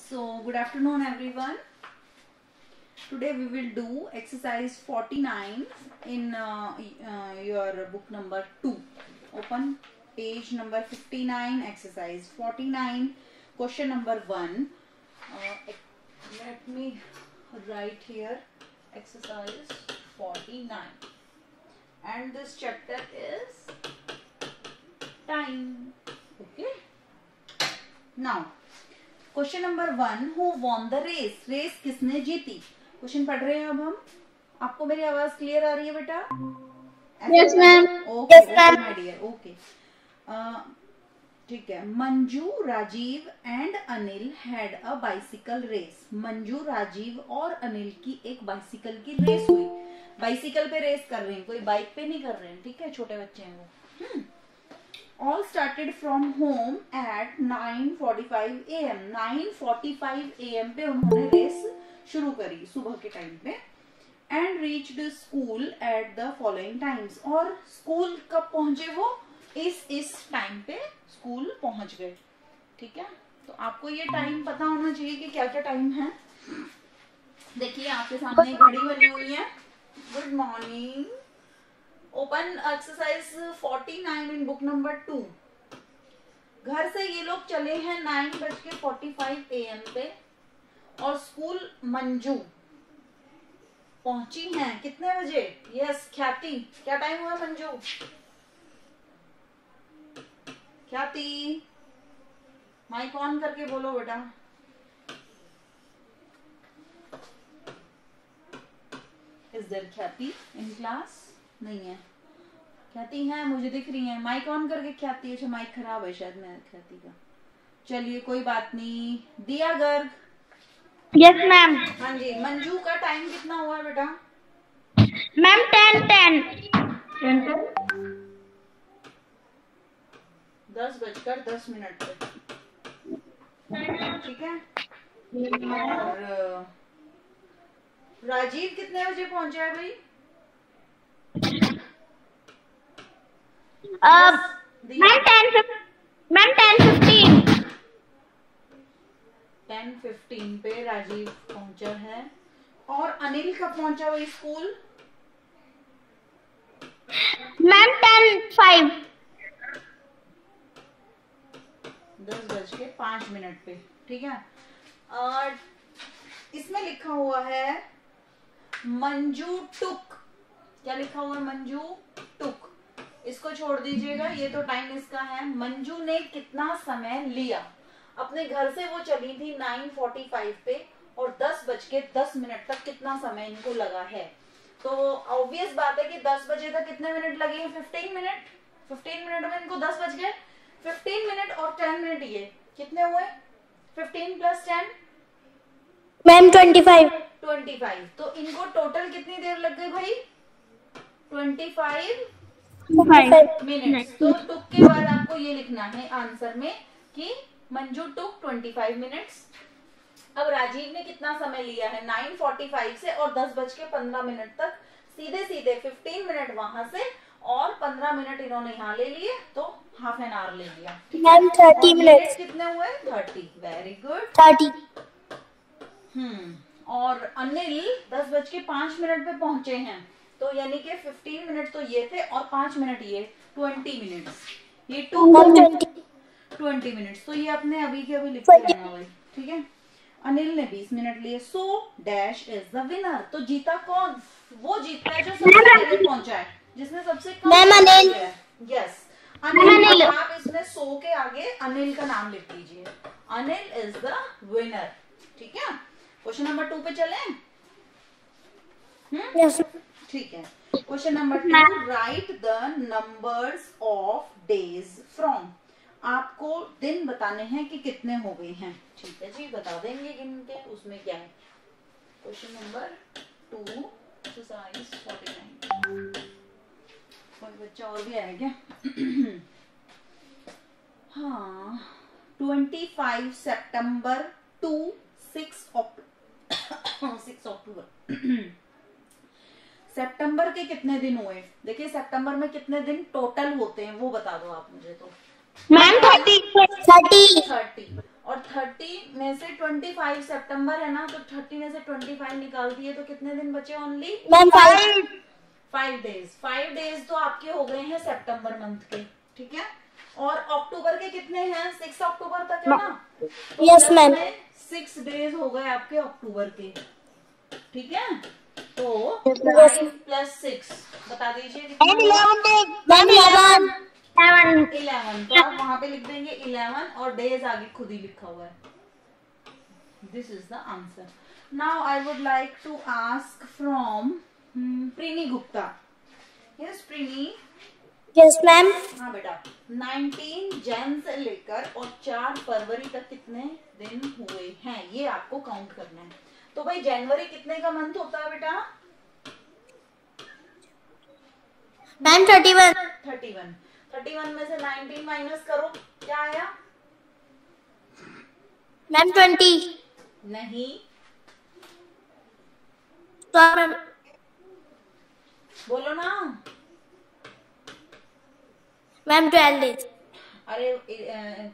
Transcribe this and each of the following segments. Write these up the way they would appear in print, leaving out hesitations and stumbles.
So, good afternoon everyone. Today we will do exercise 49 in your book number 2. Open page number 59, exercise 49, question number 1. Let me write here exercise 49. And this chapter is time. Okay. Now, question number 1, who won the race? Race किसने जीती? Question पढ़ रहे हैं अब हम. आपको मेरी आवाज क्लियर आ रही है बेटा? Yes ma'am. Okay my dear. Okay ठीक है. Manju, Rajiv and Anil had a bicycle race. Manju, Rajiv और अनिल की एक बाइसिकल की रेस हुई. बाइसिकल पे रेस कर रहे हैं, कोई बाइक पे नहीं कर रहे हैं. ठीक है, छोटे बच्चे हैं वो. All started from home at 9:45 AM. 9:45 AM पे उन्होंने रेस शुरू करी सुबह के टाइम पे. And reached school at the following times. और स्कूल कब पहुंचे वो? इस टाइम पे स्कूल पहुंच गए. ठीक है, तो आपको ये टाइम पता होना चाहिए कि क्या क्या टाइम है. देखिए आपके सामने घड़ी बनी हुई है. Good morning. Open exercise 49 in book number 2. घर से ये लोग चले हैं 9:45 AM पे और स्कूल मंजू पहुंची हैं कितने बजे? यस ख्याति, क्या टाइम हुआ मंजू? ख्याति माइक ऑन करके बोलो बेटा. इज देयर ख्याति इन क्लास? नहीं है. ख्याति है, मुझे दिख रही है. माइक ऑन करके ख्याति. अच्छा माइक खराब है शायद मैं ख्याति का. चलिए कोई बात नहीं. दिया गर्ग. Yes ma'am. हाँ जी. मंजू का टाइम कितना हुआ बेटा? मैम 10:10. 10:10 पे. ठीक है. और राजीव कितने बजे पहुंचा है भाई? मैम 10:15. 10:15 पे राजीव पहुंचा है. और अनिल कब पहुंचा वही स्कूल? मैम 10:05. 10:05 पे. ठीक है. और इसमें लिखा हुआ है मंजू टुक. क्या लिखा हुआ है? मंजू टुक. इसको छोड़ दीजिएगा, ये तो टाइम इसका है. मंजू ने कितना समय लिया? अपने घर से वो चली थी 9:45 पे और 10:10 तक कितना समय इनको लगा है? तो ऑब्वियस बात है कि 10 बजे तक कितने मिनट लगे हैं? 15 मिनट. 15 मिनट में इनको 10 बज गए. 15 मिनट और 10 मिनट, ये कितने हुए? 15 + 10 मैम 25. तो इनको टोटल कितनी देर लग गई भाई? 25 मिनट्स. तो टुक के बाद आपको ये लिखना है आंसर में कि मंजू टुक 25 मिनट्स. अब राजीव ने कितना समय लिया है? 9:45 से और 10:15 तक. सीधे 15 मिनट वहां से और 15 मिनट इन्होंने यहाँ ले लिए, तो हाफ एन आवर ले लिया. Ma'am 30 minutes. कितने हुए? 30. Very good. 30. और अनिल 10:05 पे पहुंचे हैं, तो यानी कि 15 मिनट तो ये थे और 5 मिनट ये. 20 मिनट्स. ये 20 मिनट्स. तो ये अपने अभी के अभी लिखते रहना भाई. ठीक है. अनिल ने 20 मिनट लिए. So dash is the winner. तो जीता कौन? वो जीता है जो सबसे पहले पहुंचा है, जिसने सबसे कम. अनिल. यस अनिल. आप इसमें सो के आगे अनिल का नाम लिख दीजिए. Anil is the winner. ठीक है. क्वेश्चन नंबर 2 पे चलें. यस. ठीक है. Question number 2, right the numbers of days from. आपको दिन बताने हैं कि कितने हो गए हैं. ठीक है जी, बता देंगे गिन के. उसमें क्या है? Question number 2 exercise 49. कोई बच्चा और भी आया क्या? हाँ. 25 सितंबर टू 6 अक्टूबर. सितंबर के कितने दिन हुए? देखिए सितंबर में कितने दिन टोटल होते हैं वो बता दो आप मुझे. तो मैम 30. और 30 में से 25 सितंबर है ना, तो 30 में से 25 निकाल दिए तो कितने दिन बचे ओनली? मैम 5। 5 डेज। 5 डेज तो आपके हो गए हैं सितंबर मंथ के, ठीक है। और अक्टूबर के कितने हैं? 6 अक्टूबर तक है ना, तो यस मैम। 6 डेज हो गए आपके अक्टूबर के, ठीक है। तो Yes. 5 + 6 बता दीजिए मैम कितना? 11 days। मैम 11। 11। तो आप वहां पे लिख देंगे 11 और डेज आगे खुद ही लिखा हुआ है। This is the answer. Now I would like to ask from Preeni Gupta. Yes Preeni. Yes ma'am. हाँ बेटा, 19 जन से लेकर और 4 फरवरी तक कितने दिन हुए हैं, ये आपको काउंट करना है। तो भाई जनवरी कितने का मंथ होता है बेटा? मैम 31। 31 में से 19 माइनस करो, क्या आया? मैम 20। नहीं, तो मैम बोलो ना। Ma'am 12 days। अरे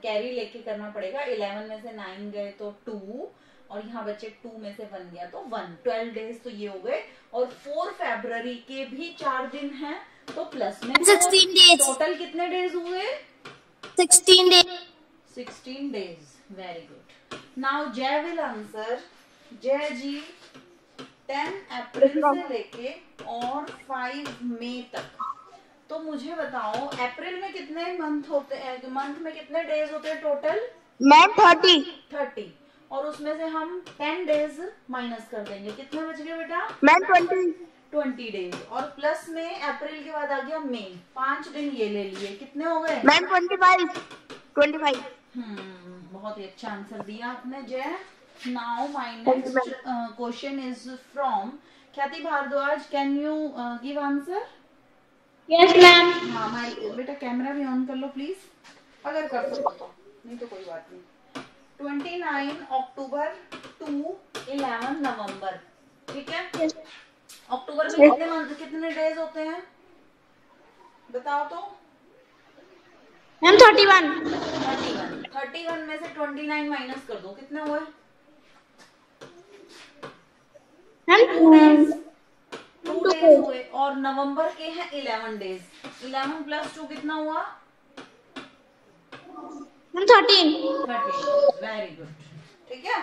कैरी लेके करना पड़ेगा। 11 में से 9 गए तो 2 और यहाँ बचे 2 में से 1 गया तो 1। 12 डेज तो ये हो गए। और 4 फरवरी के भी 4 दिन हैं तो प्लस में 16 days। टोटल कितने डेज हुए? 16 days। 16 days. Very good. Now जय विल आंसर। जय जी 10 अप्रैल से लेके और 5 मई तक। तो मुझे बताओ अप्रैल में कितने मंथ होते हैं, मंथ में कितने डेज होते हैं टोटल? मैम 30। 30 और उसमें से हम 10 डेज माइनस कर देंगे, कितने बच गए बेटा? मैम 20। 20 डेज। और प्लस में अप्रैल के बाद आ गया मई, 5 दिन ये ले लिए, कितने हो गए? मैम 25। बहुत ही अच्छा आंसर दिया आपने Jay. Now my next question is from Khyati Bhardwaj. Can you give answer? Yes ma'am. हाँ बेटा कैमरा भी ऑन कर लो प्लीज, अगर कर सको तो, नहीं तो कोई बात नहीं। 29 अक्टूबर टू 11 नवंबर, ठीक है। अक्टूबर में कितने डेज होते हैं बताओ तो? मैम 31। 31 में से 29 माइनस कर दो, कितने हुए? मैम 2 डेज हुए। और नवंबर के हैं 11 डेज। 11 + 2 कितना हुआ? मैम 13। 13। वेरी गुड, ठीक है।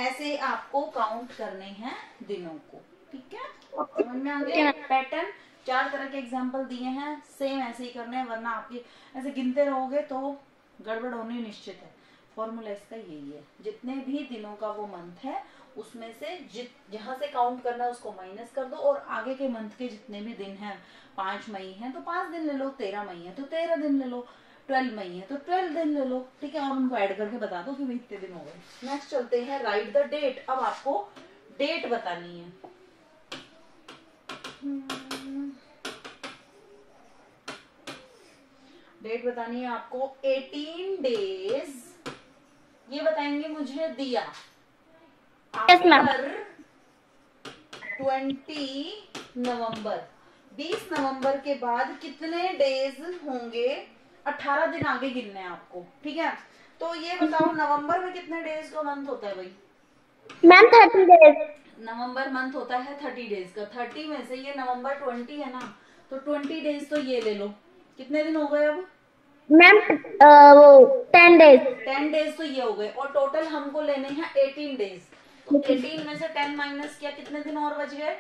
ऐसे आपको काउंट करने हैं दिनों को, ठीक है। समझ में आ गया पैटर्न? 4 तरह के एग्जाम्पल दिए हैं, सेम ऐसे ही करने हैं, वरना आपके ऐसे गिनते रहोगे तो गड़बड़ होनी निश्चित है। फॉर्मूला इसका यही है, जितने भी दिनों का वो मंथ है उसमें से जहां से काउंट करना है उसको माइनस कर दो, और आगे के मंथ के जितने भी दिन हैं, 5 मई है तो 5 दिन ले लो, 13 मई है तो 13 दिन ले लो, 12 मई है तो 12 दिन ले लो, ठीक है। और उनको ऐड करके बता दो कि भाई इतने दिन हो गए। नेक्स्ट चलते हैं राइट द डेट। अब आपको डेट बतानी है। डेट बतानी है आपको। 18 डेज ये बताएंगे मुझे दिया। Yes, ma'am. 20 नवंबर, 20 नवंबर के बाद कितने डेज होंगे? 18 दिन आगे गिनने हैं आपको, ठीक है। तो ये बताओ नवंबर में कितने डेज का मंथ होता है भाई? Ma'am 30 days। नवंबर मंथ होता है 30 डेज का। 30 में से ये नवंबर 20 है ना, तो 20 डेज तो ये ले लो, कितने दिन हो गए अब? मैम वो 10 days। 10 डेज तो ये हो गए, और टोटल हमको लेने हैं 18 डेज। तो 18 में से 10 माइनस किया, कितने दिन और बच गए?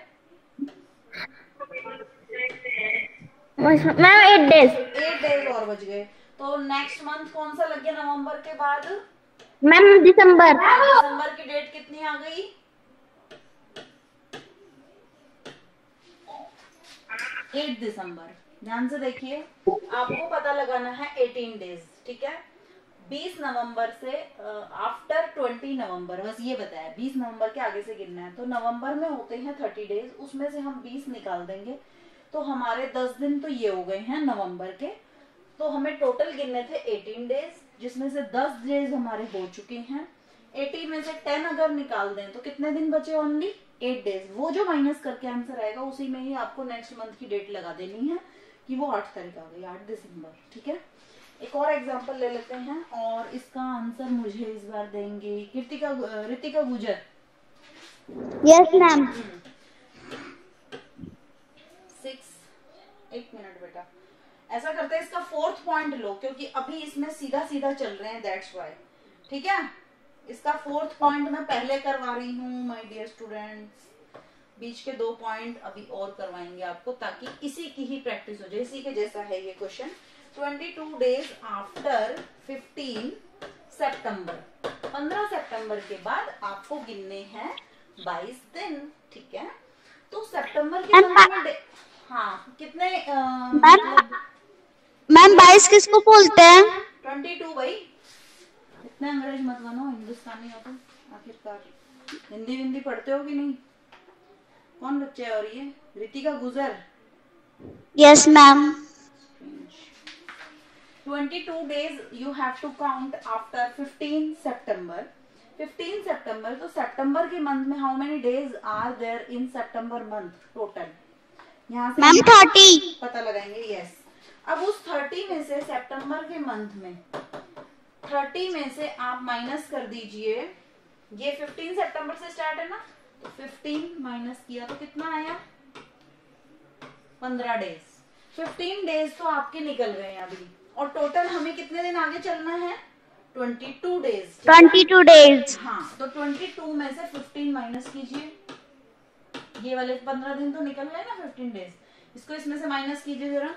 Ma'am 8 days। 8 डेज और बच गए। तो नेक्स्ट मंथ कौन सा लग गया नवंबर के बाद? मैम दिसंबर। दिसंबर की डेट कितनी आ गई? 8 दिसंबर। ध्यान से देखिए, आपको पता लगाना है 18 डेज, ठीक है। 20 नवंबर से आफ्टर 20 नवंबर, बस ये बताया, 20 नवंबर के आगे से गिनना है। तो नवंबर में होते हैं 30 डेज, उसमें से हम 20 निकाल देंगे तो हमारे 10 दिन तो ये हो गए हैं नवंबर के। तो हमें टोटल गिनने थे 18 डेज, जिसमें से 10 डेज हमारे हो चुके हैं। 18 में से 10 अगर निकाल दें तो कितने दिन बचे? Only 8 days. वो जो माइनस करके आंसर आएगा उसी में ही आपको नेक्स्ट मंथ की डेट लगा देनी है कि वो 8 तारीख आ गई, 8 दिसंबर, ठीक है। एक और एग्जांपल ले लेते हैं और इसका आंसर मुझे इस बार देंगे रितिका गुजर। Yes ma'am. 1 मिनट बेटा, ऐसा करते हैं इसका 4th पॉइंट लो क्योंकि अभी इसमें सीधा सीधा चल रहे हैं, दैट्स वाई। ठीक है, इसका 4th पॉइंट मैं पहले करवा रही हूँ माय डियर स्टूडेंट्स। बीच के 2 पॉइंट अभी और करवाएंगे आपको ताकि इसी की ही प्रैक्टिस हो जाए। इसी के जैसा है ये क्वेश्चन। 22 डेज आफ्टर 15 सितंबर, 15 सितंबर के बाद आपको गिनने हैं 22 दिन। ठीक है, तो सितंबर के मंथ में हाँ कितने मैम 22 किसको बोलते हैं? 22 भाई। इतने अंग्रेज मत बनो, हिंदुस्तानी हो तुम आखिरकार। हिंदी हिंदी पढ़ते हो कि नहीं? कौन बच्चे है? और ये रितिका गुजर। Yes ma'am. 22 days you have to count after 15 September. 15 September, तो सितंबर के मंथ में how many days are there in September month total? यहाँ से मैम 30 पता लगाएंगे। यस, अब उस 30 में से सितंबर के मंथ में 30 में से आप माइनस कर दीजिए। ये 15 सितंबर से स्टार्ट है ना, तो 15 माइनस किया तो कितना आया? 15 डेज। 15 डेज तो आपके निकल गए हैं अभी, और टोटल हमें कितने दिन आगे चलना है? 22 डेज। 22 डेज। हाँ, तो 22 में से 15 माइनस कीजिए। ये वाले 15 दिन तो निकल गए ना, 15 डेज। इसको इसमें से माइनस कीजिए जरा।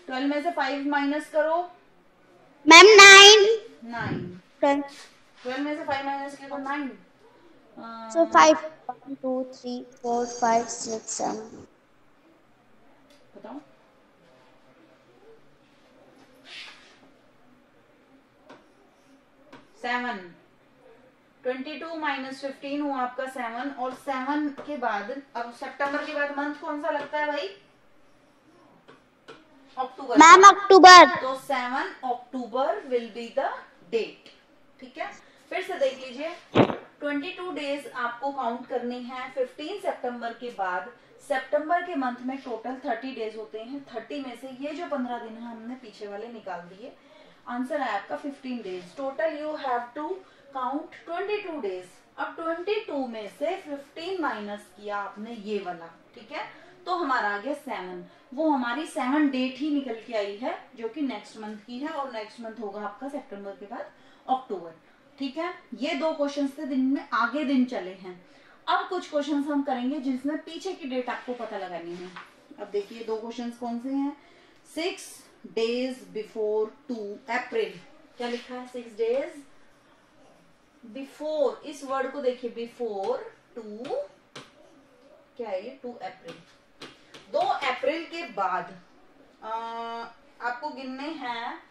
12 में से 5 माइनस करो। मैम 9। 12 में से 5 माइनस किया तो 9। So 5 1 2 3 4 5 6 7। बताओ। सेवन। 22 माइनस 15 हुआ आपका 7, और 7 के बाद अब सितंबर के बाद मंथ कौन सा लगता है भाई? अक्टूबर। मैम अक्टूबर। तो 7 अक्टूबर विल बी द डेट। ठीक है, फिर से देख लीजिए। 22 डेज आपको काउंट करनी है 15 सितंबर के बाद। सितंबर के मंथ में टोटल 30 डेज होते हैं। 30 में से ये जो 15 दिन है हमने पीछे वाले निकाल दिए। आंसर है आपका 15 days. Total you have to count 22 days. अब 22 में से 15 माइनस किया आपने ये वाला, ठीक है, तो हमारा आ गया 7। वो हमारी 7 डेट ही निकल के आई है जो कि नेक्स्ट मंथ की है, और नेक्स्ट मंथ होगा आपका सितंबर के बाद अक्टूबर। ठीक है, ये 2 क्वेश्चन से दिन में आगे दिन चले हैं। अब कुछ क्वेश्चन हम करेंगे जिसमें पीछे की डेट आपको पता लगानी है। अब देखिए 2 क्वेश्चन कौन से हैं। 6 days before 2 अप्रैल। क्या लिखा है? 6 days बिफोर। इस वर्ड को देखिए, बिफोर 2 क्या है ये? 2 अप्रैल। 2 अप्रैल के बाद आपको गिनने हैं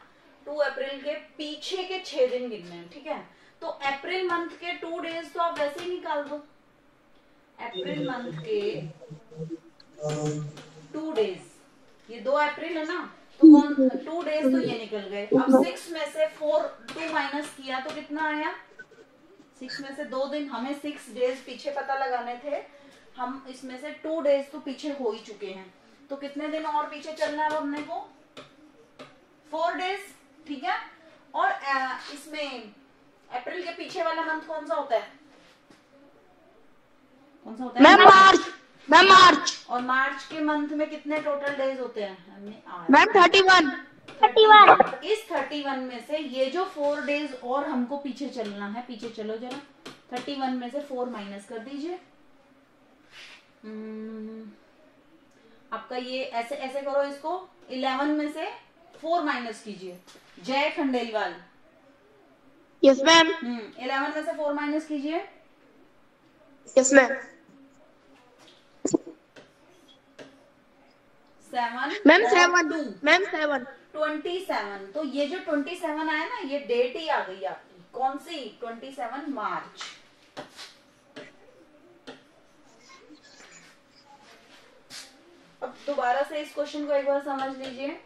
2 अप्रैल के पीछे के 6 दिन गिनने हैं। ठीक है, तो अप्रैल मंथ के 2 डेज तो आप वैसे ही निकाल दो। अप्रैल मंथ के 2 डेज, ये 2 अप्रैल है ना, तो कौन 2 डेज तो ये निकल गए। अब 6 में से 2 माइनस किया तो कितना आया? 6 में से 2 दिन, हमें 6 डेज पीछे पता लगाने थे। हम इसमें से 2 डेज तो पीछे हो ही चुके हैं, तो कितने दिन और पीछे चलना है अपने को? 4 डेज। ठीक है, और इसमें अप्रैल के पीछे वाला मंथ कौन सा होता है? कौन सा होता है? मार्च। मैम मार्च। और मार्च के मंथ में कितने टोटल डेज होते हैं? मैम 31। इस 31 में से ये जो 4 डेज और हमको पीछे चलना है, पीछे चलो जरा। 31 में से 4 माइनस कर दीजिए। आपका ये ऐसे ऐसे करो इसको। 11 में से 4 माइनस कीजिए। जय खंडेलवाल। Yes ma'am. 11 में से 4 माइनस कीजिए। Yes ma'am. 7 मैम और 7। 2 मैम 7। 27। तो ये जो 27 आया ना, ये डेट ही आ गई आपकी। कौन सी? 27 मार्च। अब दोबारा से इस क्वेश्चन को एक बार समझ लीजिए।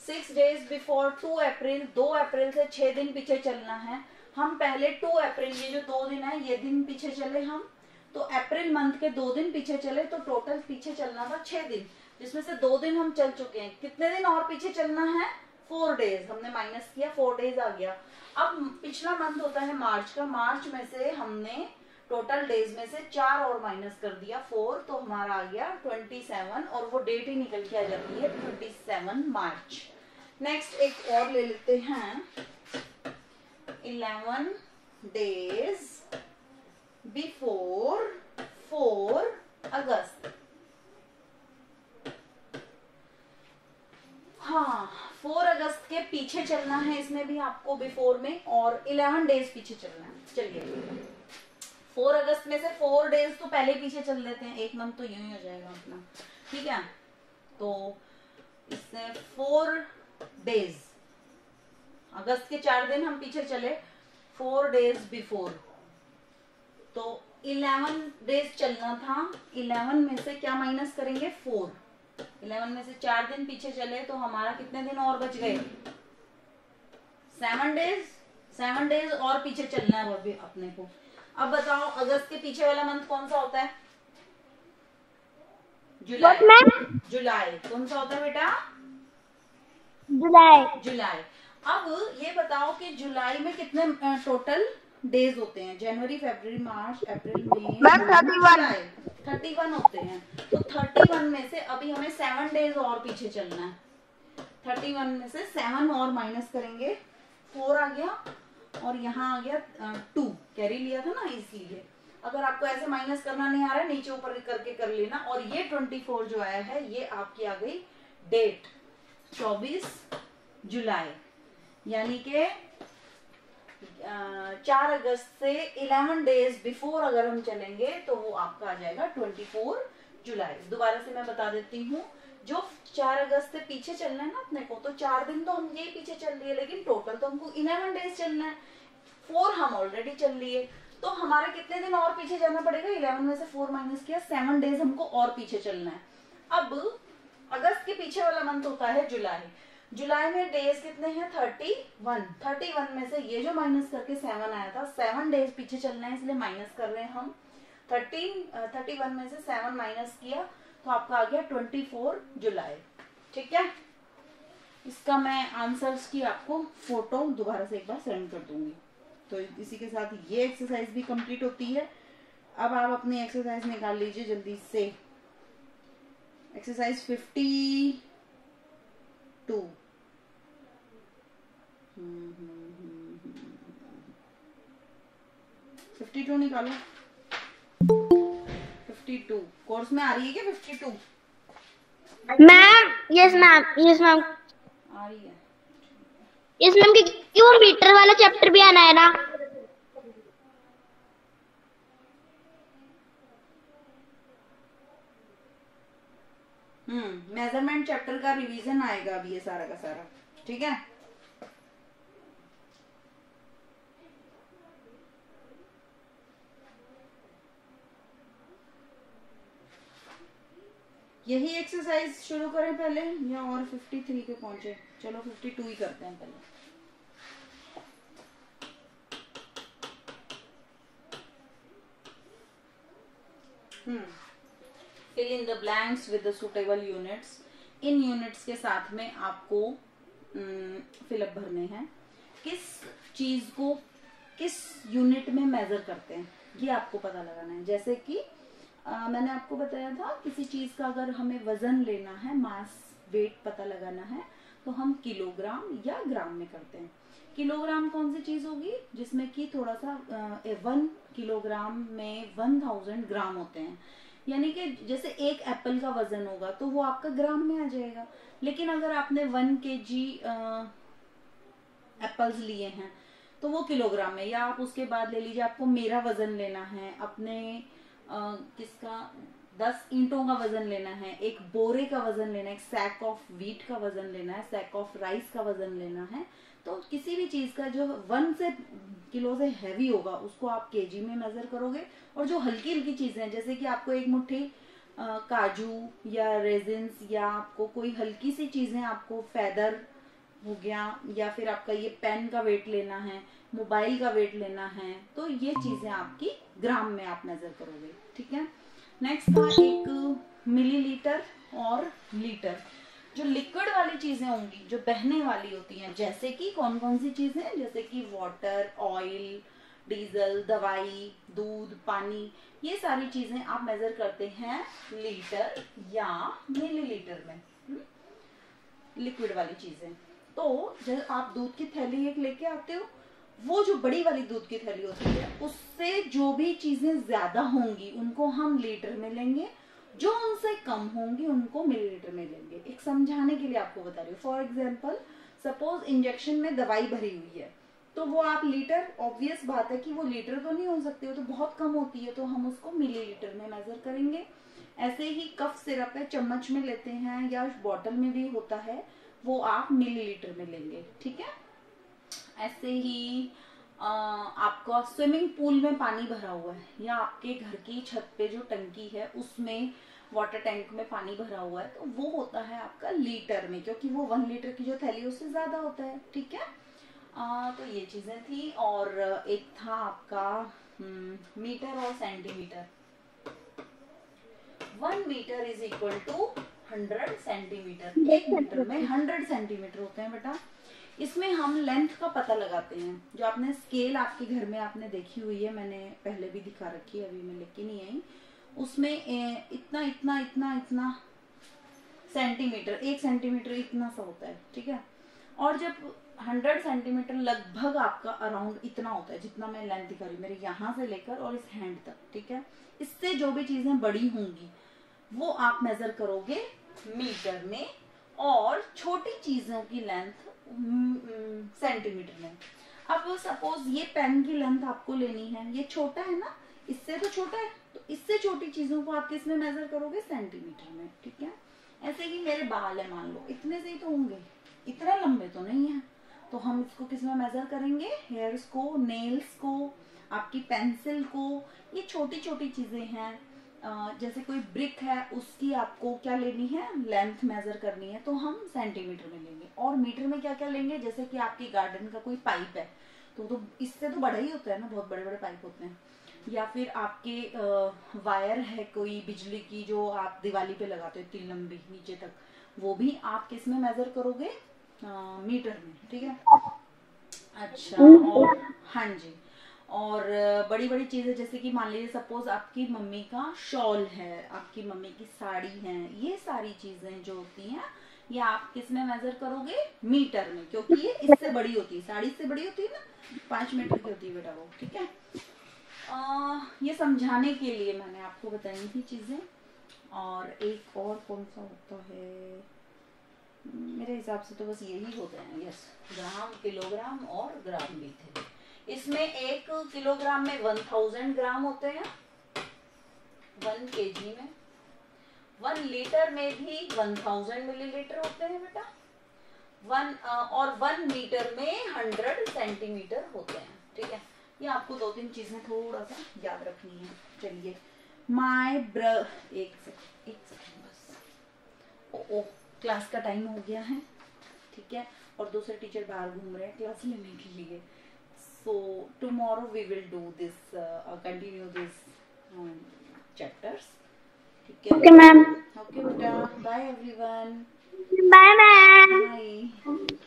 6 डेज बिफोर 2 अप्रैल, 2 अप्रैल से 6 दिन पीछे चलना है। हम पहले 2 अप्रैल, ये जो 2 दिन है, ये दिन पीछे चले हम, तो अप्रैल मंथ के 2 दिन पीछे चले, तो टोटल पीछे चलना था 6 दिन। जिसमें से 2 दिन हम चल चुके हैं। कितने दिन और पीछे चलना है? 4 डेज। हमने माइनस किया, 4 डेज आ गया। अब पिछला मंथ होता है मार्च का, मार्च में से हमने टोटल डेज में से 4 और माइनस कर दिया 4, तो हमारा आ गया 27 और वो डेट ही निकल के आ जाती है 27 मार्च। नेक्स्ट एक और ले लेते हैं, 11 डेज बिफोर 4 अगस्त। हाँ, 4 अगस्त के पीछे चलना है इसमें भी आपको बिफोर में, और 11 डेज पीछे चलना है। चलिए 4 अगस्त में से 4 डेज तो पहले पीछे चल देते हैं, एक मंथ तो यूं ही हो जाएगा अपना, ठीक है। तो इससे 4 डेज, अगस्त के 4 दिन हम पीछे चले, 4 डेज बिफोर, तो 11 डेज चलना था। 11 में से क्या माइनस करेंगे? 4। 11 में से 4 दिन पीछे चले तो हमारा कितने दिन और बच गए? 7 डेज। 7 डेज और पीछे चलना है अभी अपने को। अब बताओ अगस्त के पीछे वाला मंथ कौन सा होता है? जुलाई। जुलाई कौन सा होता है बेटा? जुलाई। जुलाई। अब ये बताओ कि जुलाई में कितने टोटल डेज होते हैं? जनवरी, फरवरी, मार्च, अप्रैल, मई, 31। 31 होते हैं। तो 31 में से अभी हमें 7 डेज और पीछे चलना है। 31 में से 7 और माइनस करेंगे, 4 आ गया और यहाँ आ गया 2, कैरी लिया था ना इसलिए। अगर आपको ऐसे माइनस करना नहीं आ रहा है, नीचे ऊपर करके कर लेना। और ये 24 जो आया है ये आपकी आ गई डेट 24 जुलाई, यानी के 4 अगस्त से 11 डेज बिफोर अगर हम चलेंगे तो वो आपका आ जाएगा 24 जुलाई। दोबारा से मैं बता देती हूँ, जो 4 अगस्त से पीछे चलना है ना अपने को, तो 4 दिन तो हम ये पीछे चल लिए, लेकिन टोटल तो हमको 11 डेज चलना है। 4 हम ऑलरेडी चल लिए, तो हमारे कितने दिन और पीछे जाना पड़ेगा? 11 में से 4 माइनस किया, 7 डेज हमको और पीछे चलना है। अब अगस्त के पीछे वाला मंथ होता है जुलाई। जुलाई में डेज कितने हैं? 31। 31 में से ये जो माइनस करके 7 आया था, 7 डेज पीछे चलना है इसलिए माइनस कर रहे हैं हम। 31 में से 7 माइनस किया तो आपका आ गया 24 जुलाई, ठीक है। इसका मैं आंसर्स की आपको फोटो दोबारा से एक बार सेंड कर दूंगी। तो इसी के साथ ये एक्सरसाइज भी कंप्लीट होती है। अब आप अपनी एक्सरसाइज निकाल लीजिए जल्दी से। एक्सरसाइज 52 52 निकालो। 52 कोर्स में आ रही है क्या? 52 ma'am, yes ma'am, yes ma'am, आ रही है। यस मैम, क्योंकि वो मीटर वाला चैप्टर भी आना है ना। मेजरमेंट चैप्टर का रिवीजन आएगा अभी ये सारा का सारा, ठीक है। यही एक्सरसाइज शुरू करें पहले या और 53 पे पहुंचे? चलो 52 ही करते हैं पहले। Fill in the blanks with the suitable units. इन यूनिट्स के साथ में आपको फिलअप भरने हैं। किस चीज को किस यूनिट में मेजर करते हैं ये आपको पता लगाना है। जैसे कि मैंने आपको बताया था किसी चीज का अगर हमें वजन लेना है, मास वेट पता लगाना है, तो हम किलोग्राम या ग्राम में करते हैं। किलोग्राम कौन सी चीज होगी? जिसमें कि थोड़ा सा 1 किलोग्राम में 1000 ग्राम होते हैं। यानी कि जैसे एक एप्पल का वजन होगा तो वो आपका ग्राम में आ जाएगा। लेकिन अगर आपने 1 kg एप्पल्स लिए हैं तो वो किलोग्राम में, या आप उसके बाद ले लीजिए आपको मेरा वजन लेना है, अपने किसका 10 ईंटों का वजन लेना है, एक बोरे का वजन लेना है, एक सैक ऑफ व्हीट का वजन लेना है, सैक ऑफ राइस का वजन लेना है, तो किसी भी चीज का जो 1 किलो से हैवी होगा उसको आप केजी में मेजर करोगे। और जो हल्की हल्की चीजें जैसे कि आपको एक मुट्ठी काजू या रेजिन्स, या आपको कोई हल्की सी चीजें, आपको फेदर हो गया, या फिर आपका ये पेन का वेट लेना है, मोबाइल का वेट लेना है, तो ये चीजें आपकी ग्राम में आप मेजर करोगे, ठीक है। नेक्स्ट था एक मिलीलीटर और लीटर। जो लिक्विड वाली चीजें होंगी, जो बहने वाली होती हैं, जैसे कि कौन कौन सी चीजें, जैसे कि वाटर, ऑयल, डीजल, दवाई, दूध, पानी, ये सारी चीजें आप मेजर करते हैं लीटर या मिलीलीटर में, लिक्विड वाली चीजें। तो जब आप दूध की थैली एक लेके आते हो, वो जो बड़ी वाली दूध की थैली होती है, उससे जो भी चीजें ज्यादा होंगी उनको हम लीटर में लेंगे, जो उनसे कम होंगी उनको मिलीलीटर में लेंगे। एक समझाने के लिए आपको बता रही हूँ। फॉर एग्जाम्पल, सपोज इंजेक्शन में दवाई भरी हुई है, तो वो आप लीटर, ऑब्वियस बात है कि वो लीटर तो नहीं हो सकती, वो तो बहुत कम होती है, तो हम उसको मिलीलीटर में मेजर करेंगे। ऐसे ही कफ सिरप है, चम्मच में लेते हैं या बॉटल में भी होता है, वो आप मिलीलीटर में लेंगे, ठीक है। ऐसे ही आपका स्विमिंग पूल में पानी भरा हुआ है, या आपके घर की छत पे जो टंकी है उसमें, वाटर टैंक में पानी भरा हुआ है, तो वो होता है आपका लीटर में, क्योंकि वो 1 लीटर की जो थैली उससे ज्यादा होता है, ठीक है। तो ये चीजें थी। और एक था आपका मीटर और centimetre. 1 metre is equal to 100 centimetre. 1 metre में 100 सेंटीमीटर होते हैं बेटा। इसमें हम लेंथ का पता लगाते हैं। जो आपने स्केल आपके घर में आपने देखी हुई है, मैंने पहले भी दिखा रखी है, अभी मैं लेके नहीं आई, उसमें इतना इतना इतना इतना सेंटीमीटर, 1 सेंटीमीटर इतना सा होता है, ठीक है। और जब 100 सेंटीमीटर लगभग आपका अराउंड इतना होता है, जितना मैं लेंथ दिखा रही हूँ, मेरे यहाँ से लेकर और इस हैंड तक, ठीक है। इससे जो भी चीजें बड़ी होंगी वो आप मेजर करोगे मीटर में, और छोटी चीजों की लेंथ सेंटीमीटर में। अब सपोज ये पेन की लेंथ आपको लेनी है, ये छोटा है ना, इससे तो छोटा है, तो इससे छोटी चीजों को आप किस में मेजर करोगे, सेंटीमीटर में, ठीक है। ऐसे कि मेरे बाल है, मान लो इतने से ही तो होंगे, इतने लंबे तो नहीं है, तो हम इसको किस में मेजर करेंगे, हेयर्स को, नेल्स को, आपकी पेंसिल को। ये छोटी छोटी चीजें हैं। जैसे कोई ब्रिक है, उसकी आपको क्या लेनी है, लेंथ मेजर करनी है, तो हम सेंटीमीटर में लेंगे। और मीटर में क्या क्या लेंगे, जैसे कि आपकी गार्डन का कोई पाइप है, तो इससे तो बड़ा ही होता है ना, बहुत बड़े बड़े पाइप होते हैं। या फिर आपके वायर है कोई बिजली की, जो आप दिवाली पे लगाते हो इतनी लंबी नीचे तक, वो भी आप किस में मेजर करोगे, मीटर में, ठीक है। अच्छा, और हाँ जी, और बड़ी बड़ी चीजें, जैसे कि मान लीजिए सपोज आपकी मम्मी का शॉल है, आपकी मम्मी की साड़ी है, ये सारी चीजें जो होती हैं, ये आप किस में मेजर करोगे, मीटर में, क्योंकि ये इससे बड़ी होती है, साड़ी से बड़ी होती है ना, 5 मीटर की होती है बेटा वो, ठीक है। ये समझाने के लिए मैंने आपको बताई थी चीजें। और एक और कौन सा होता है, मेरे हिसाब से तो बस यही होते हैं, यस, ग्राम, किलोग्राम और ग्राम भी थे। इसमें 1 किलोग्राम में 1000 ग्राम होते हैं, 1 केजी में। 1 लीटर में भी 1000 मिलीलीटर होते हैं बेटा। और 1 मीटर में 100 सेंटीमीटर होते हैं, ठीक है। ये आपको 2-3 चीजें थोड़ा सा याद रखनी है। चलिए, एक सेकंड बस। ओ क्लास का टाइम हो गया है, ठीक है, और दूसरे टीचर बाहर घूम रहे हैं क्लास लेने के लिए। So tomorrow we will do this, continue this chapters. ठीक है? Okay, ma'am. Okay बेटा, bye everyone. Bye, ma'am. Bye.